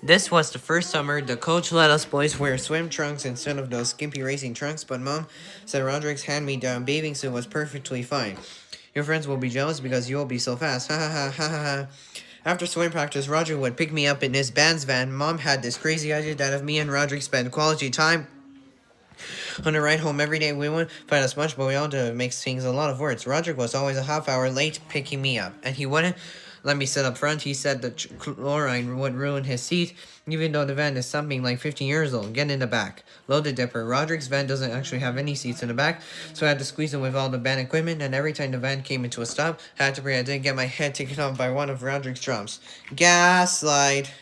This was the first summer the coach let us boys wear swim trunks instead of those skimpy racing trunks, but Mom said Roderick's hand-me-down bathing suit was perfectly fine. Your friends will be jealous because you'll be so fast. Ha ha ha ha ha ha. After swim practice, Roger would pick me up in his band's van. Mom had this crazy idea that if me and Roderick spent quality time on the ride home every day, we wouldn't fight as much, but we all did. It makes things a lot of words. Roderick was always a half hour late picking me up, and he wouldn't let me sit up front. He said the chlorine would ruin his seat, even though the van is something like 50 years old. Get in the back. Load the dipper. Roderick's van doesn't actually have any seats in the back, so I had to squeeze in with all the van equipment, and every time the van came into a stop, I had to pray I didn't get my head taken off by one of Roderick's drums. Gaslight.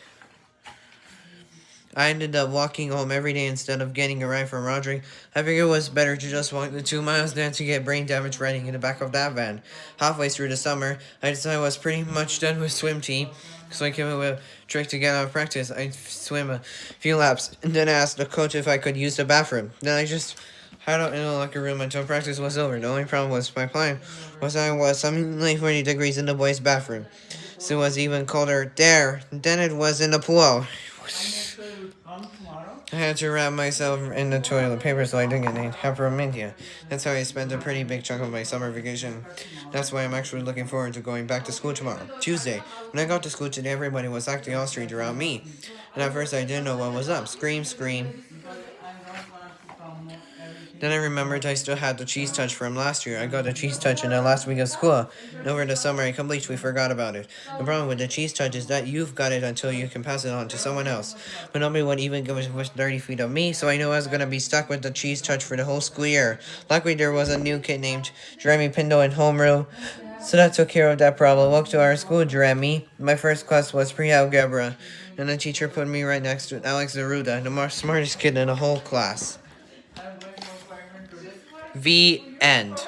I ended up walking home every day instead of getting a ride from Roderick. I figured it was better to just walk the 2 miles than to get brain damage riding in the back of that van. Halfway through the summer, I decided I was pretty much done with swim team, so I came up with a trick to get out of practice. I'd swim a few laps, and then I asked the coach if I could use the bathroom. Then I just hid out in the locker room until practice was over. The only problem was my plan was I was something like 40 degrees in the boys' bathroom. So it was even colder there than it was in the pool. I had to wrap myself in the toilet paper so I didn't get any hypermedia. That's how I spent a pretty big chunk of my summer vacation. That's why I'm actually looking forward to going back to school tomorrow, Tuesday. When I got to school today, everybody was acting all strange around me. And at first I didn't know what was up. Scream, scream. Then I remembered I still had the cheese touch from last year. I got the cheese touch in the last week of school. And over the summer, I completely forgot about it. The problem with the cheese touch is that you've got it until you can pass it on to someone else. But nobody would even give it with 30 feet of me, so I knew I was going to be stuck with the cheese touch for the whole school year. Luckily, there was a new kid named Jeremy Pindo in homeroom, so that took care of that problem. Welcome to our school, Jeremy. My first class was pre-algebra, and the teacher put me right next to Alex Zaruda, the smartest kid in the whole class. The end.